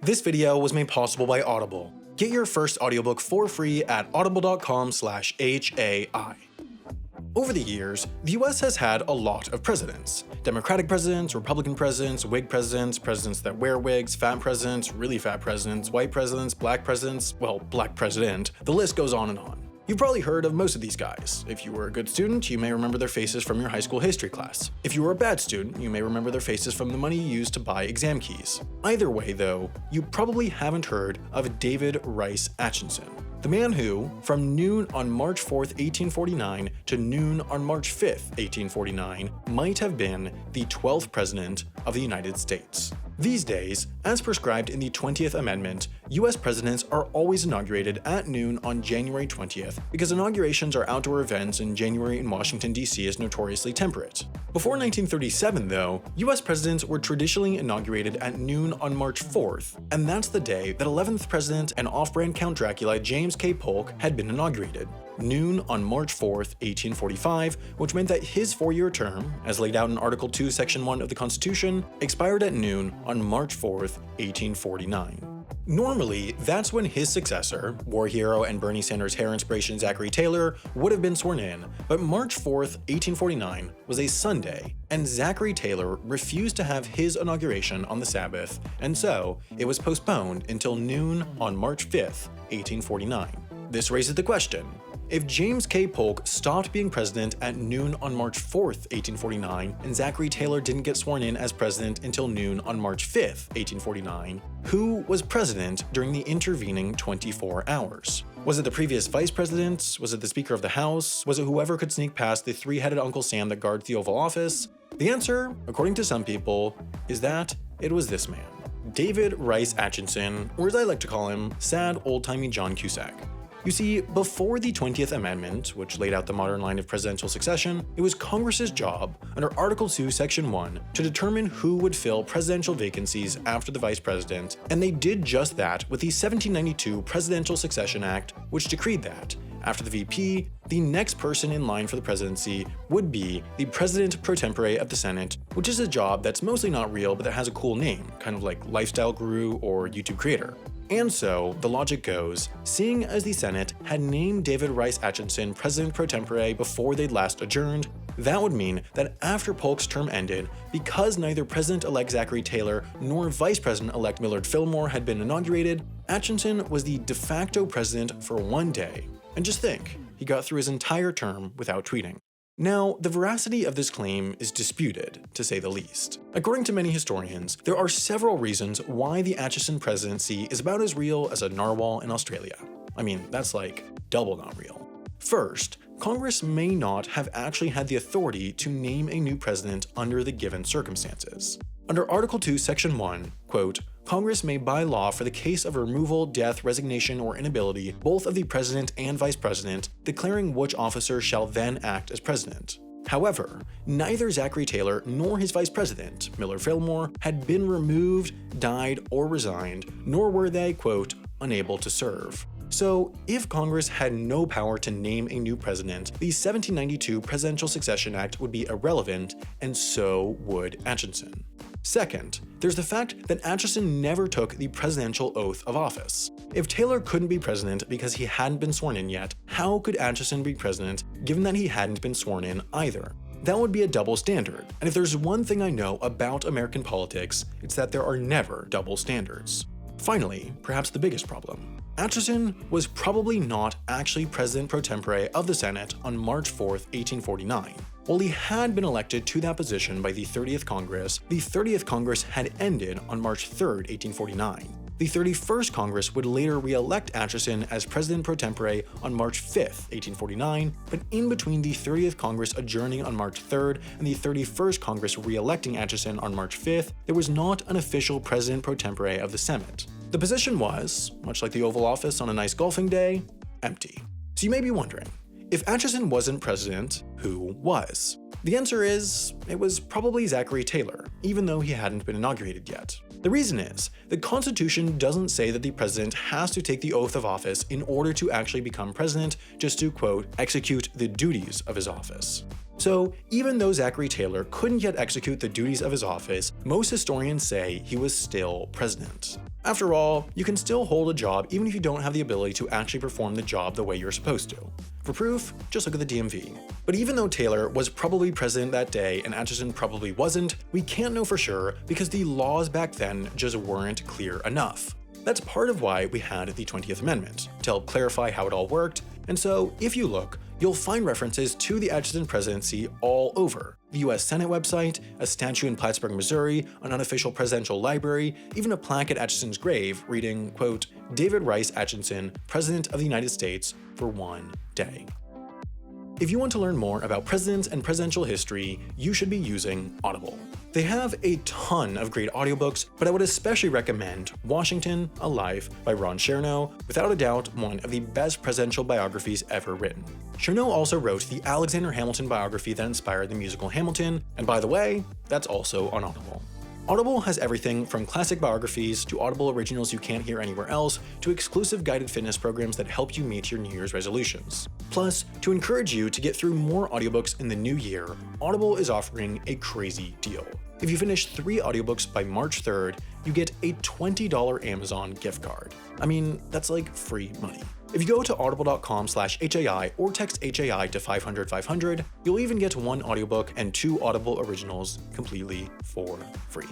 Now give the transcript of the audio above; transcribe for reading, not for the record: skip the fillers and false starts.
This video was made possible by Audible. Get your first audiobook for free at audible.com/HAI. Over the years, the US has had a lot of presidents. Democratic presidents, Republican presidents, Whig presidents, presidents that wear wigs, fat presidents, really fat presidents, white presidents, black presidents, well, black president, the list goes on and on. You've probably heard of most of these guys. If you were a good student, you may remember their faces from your high school history class. If you were a bad student, you may remember their faces from the money you used to buy exam keys. Either way, though, you probably haven't heard of David Rice Atchison, the man who, from noon on March 4th, 1849 to noon on March 5th, 1849, might have been the 12th president of the United States. These days, as prescribed in the 20th Amendment, US presidents are always inaugurated at noon on January 20th because inaugurations are outdoor events and January in Washington, D.C. is notoriously temperate. Before 1937, though, US presidents were traditionally inaugurated at noon on March 4th, and that's the day that 11th president and off-brand Count Dracula James K. Polk had been inaugurated. Noon on March 4th, 1845, which meant that his 4-year term, as laid out in Article 2, Section 1 of the Constitution, expired at noon on March 4th, 1849. Normally, that's when his successor, war hero and Bernie Sanders hair inspiration Zachary Taylor, would have been sworn in, but March 4th, 1849 was a Sunday, and Zachary Taylor refused to have his inauguration on the Sabbath, and so it was postponed until noon on March 5th, 1849. This raises the question: if James K. Polk stopped being president at noon on March 4th, 1849, and Zachary Taylor didn't get sworn in as president until noon on March 5th, 1849, who was president during the intervening 24 hours? Was it the previous vice president? Was it the Speaker of the House? Was it whoever could sneak past the three-headed Uncle Sam that guards the Oval Office? The answer, according to some people, is that it was this man, David Rice Atchison, or as I like to call him, sad old-timey John Cusack. You see, before the 20th Amendment, which laid out the modern line of presidential succession, it was Congress's job, under Article 2, Section 1, to determine who would fill presidential vacancies after the vice president, and they did just that with the 1792 Presidential Succession Act, which decreed that, after the VP, the next person in line for the presidency would be the President pro tempore of the Senate, which is a job that's mostly not real but that has a cool name, kind of like lifestyle guru or YouTube creator. And so, the logic goes, seeing as the Senate had named David Rice Atchison President pro tempore before they'd last adjourned, that would mean that after Polk's term ended, because neither President-elect Zachary Taylor nor Vice President-elect Millard Fillmore had been inaugurated, Atchison was the de facto president for one day. And just think, he got through his entire term without tweeting. Now, the veracity of this claim is disputed, to say the least. According to many historians, there are several reasons why the Atchison presidency is about as real as a narwhal in Australia. I mean, that's like double not real. First, Congress may not have actually had the authority to name a new president under the given circumstances. Under Article 2, Section 1, quote, Congress may by law for the case of removal, death, resignation, or inability, both of the president and vice president, declaring which officer shall then act as president. However, neither Zachary Taylor nor his vice president, Millard Fillmore, had been removed, died, or resigned, nor were they, quote, unable to serve. So, if Congress had no power to name a new president, the 1792 Presidential Succession Act would be irrelevant, and so would Atchison. Second, there's the fact that Atchison never took the presidential oath of office. If Taylor couldn't be president because he hadn't been sworn in yet, how could Atchison be president given that he hadn't been sworn in either? That would be a double standard, and if there's one thing I know about American politics, it's that there are never double standards. Finally, perhaps the biggest problem. Atchison was probably not actually president pro tempore of the Senate on March 4th, 1849. While he had been elected to that position by the 30th Congress, the 30th Congress had ended on March 3rd, 1849. The 31st Congress would later re-elect Atchison as president pro tempore on March 5th, 1849, but in between the 30th Congress adjourning on March 3rd and the 31st Congress re-electing Atchison on March 5th, there was not an official president pro tempore of the Senate. The position was, much like the Oval Office on a nice golfing day, empty. So you may be wondering, if Atchison wasn't president, who was? The answer is, it was probably Zachary Taylor, even though he hadn't been inaugurated yet. The reason is, the Constitution doesn't say that the president has to take the oath of office in order to actually become president, just to, quote, execute the duties of his office. So, even though Zachary Taylor couldn't yet execute the duties of his office, most historians say he was still president. After all, you can still hold a job even if you don't have the ability to actually perform the job the way you're supposed to. For proof, just look at the DMV. But even though Taylor was probably president that day and Atchison probably wasn't, we can't know for sure because the laws back then just weren't clear enough. That's part of why we had the 20th Amendment, to help clarify how it all worked, and so if you look, you'll find references to the Atchison presidency all over. The US Senate website, a statue in Plattsburgh, Missouri, an unofficial presidential library, even a plaque at Atchison's grave reading, quote, David Rice Atchison, President of the United States for one day. If you want to learn more about presidents and presidential history, you should be using Audible. They have a ton of great audiobooks, but I would especially recommend Washington, A Life by Ron Chernow, without a doubt one of the best presidential biographies ever written. Chernow also wrote the Alexander Hamilton biography that inspired the musical Hamilton, and by the way, that's also on Audible. Audible has everything from classic biographies to Audible originals you can't hear anywhere else to exclusive guided fitness programs that help you meet your New Year's resolutions. Plus, to encourage you to get through more audiobooks in the new year, Audible is offering a crazy deal. If you finish 3 audiobooks by March 3rd, you get a $20 Amazon gift card. I mean, that's like free money. If you go to audible.com/HAI or text HAI to 500-500, you'll even get 1 audiobook and 2 Audible originals completely for free.